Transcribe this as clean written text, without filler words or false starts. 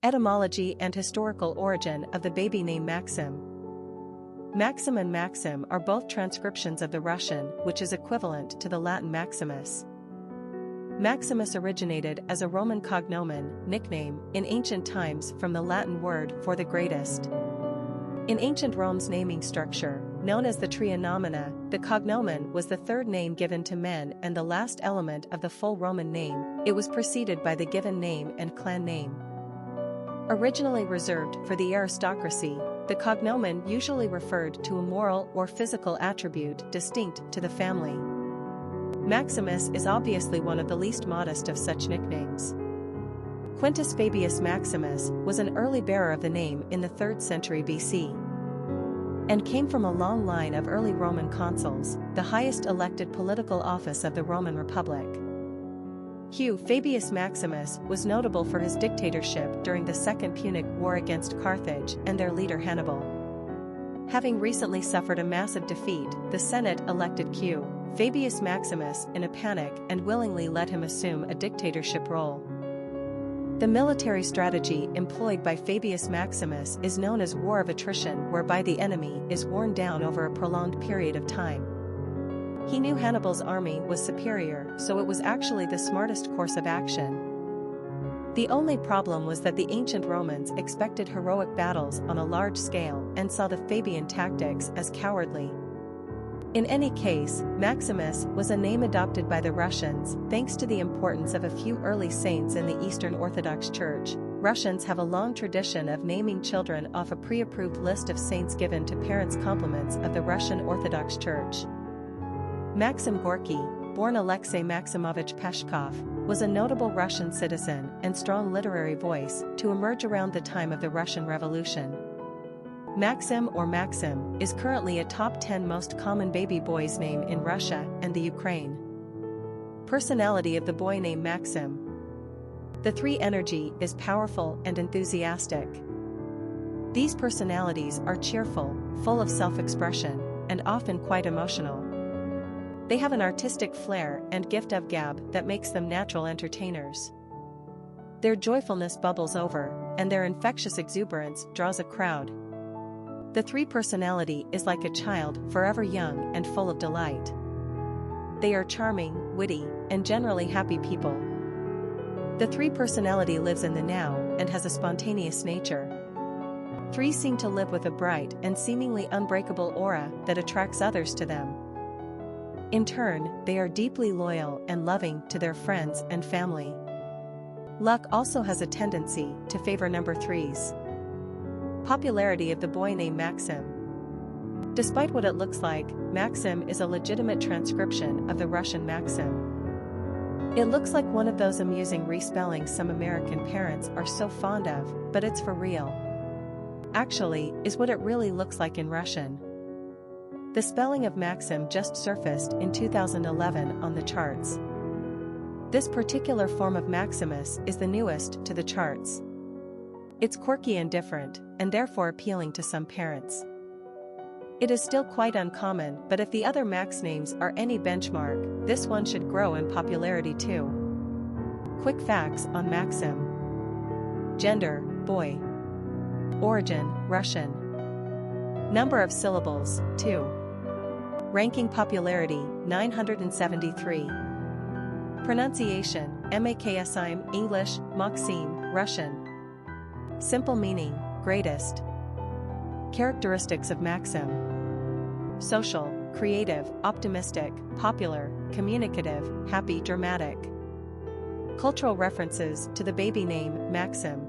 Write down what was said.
Etymology and historical origin of the baby name Maxim. Maxim and Maxim are both transcriptions of the Russian, which is equivalent to the Latin Maximus. Maximus originated as a Roman cognomen, nickname, in ancient times from the Latin word for the greatest. In ancient Rome's naming structure, known as the trianomina, the cognomen was the third name given to men and the last element of the full Roman name. It was preceded by the given name and clan name. Originally reserved for the aristocracy, the cognomen usually referred to a moral or physical attribute distinct to the family. Maximus is obviously one of the least modest of such nicknames. Quintus Fabius Maximus was an early bearer of the name in the 3rd century BC and came from a long line of early Roman consuls, the highest elected political office of the Roman Republic. Fabius Maximus was notable for his dictatorship during the Second Punic War against Carthage and their leader Hannibal. Having recently suffered a massive defeat, the Senate elected Fabius Maximus in a panic and willingly let him assume a dictatorship role. The military strategy employed by Fabius Maximus is known as war of attrition, whereby the enemy is worn down over a prolonged period of time. He knew Hannibal's army was superior, so it was actually the smartest course of action. The only problem was that the ancient Romans expected heroic battles on a large scale and saw the Fabian tactics as cowardly. In any case, Maximus was a name adopted by the Russians thanks to the importance of a few early saints in the Eastern Orthodox Church. Russians have a long tradition of naming children off a pre-approved list of saints given to parents' compliments of the Russian Orthodox Church. Maxim Gorky, born Alexei Maximovich Peshkov, was a notable Russian citizen and strong literary voice to emerge around the time of the Russian Revolution. Maxim or Maxim is currently a top 10 most common baby boy's name in Russia and the Ukraine. Personality of the boy named Maxim. The 3 energy is powerful and enthusiastic. These personalities are cheerful, full of self-expression, and often quite emotional. They have an artistic flair and gift of gab that makes them natural entertainers. Their joyfulness bubbles over, and their infectious exuberance draws a crowd. The 3 personality is like a child, forever young and full of delight. They are charming, witty, and generally happy people. The 3 personality lives in the now and has a spontaneous nature. 3 seem to live with a bright and seemingly unbreakable aura that attracts others to them. In turn, they are deeply loyal and loving to their friends and family. Luck also has a tendency to favor number 3s. Popularity of the boy named Maxim. Despite what it looks like, Maxim is a legitimate transcription of the Russian Maxim. It looks like one of those amusing respellings some American parents are so fond of, but it's for real. Actually, is what it really looks like in Russian. The spelling of Maxim just surfaced in 2011 on the charts. This particular form of Maximus is the newest to the charts. It's quirky and different, and therefore appealing to some parents. It is still quite uncommon, but if the other Max names are any benchmark, this one should grow in popularity too. Quick facts on Maxim. Gender, boy. Origin, Russian. Number of syllables, 2. Ranking popularity, 973. Pronunciation, Maksim, English, Maxim, Russian. Simple meaning, greatest. Characteristics of Maxim. Social, creative, optimistic, popular, communicative, happy, dramatic. Cultural references to the baby name, Maxim.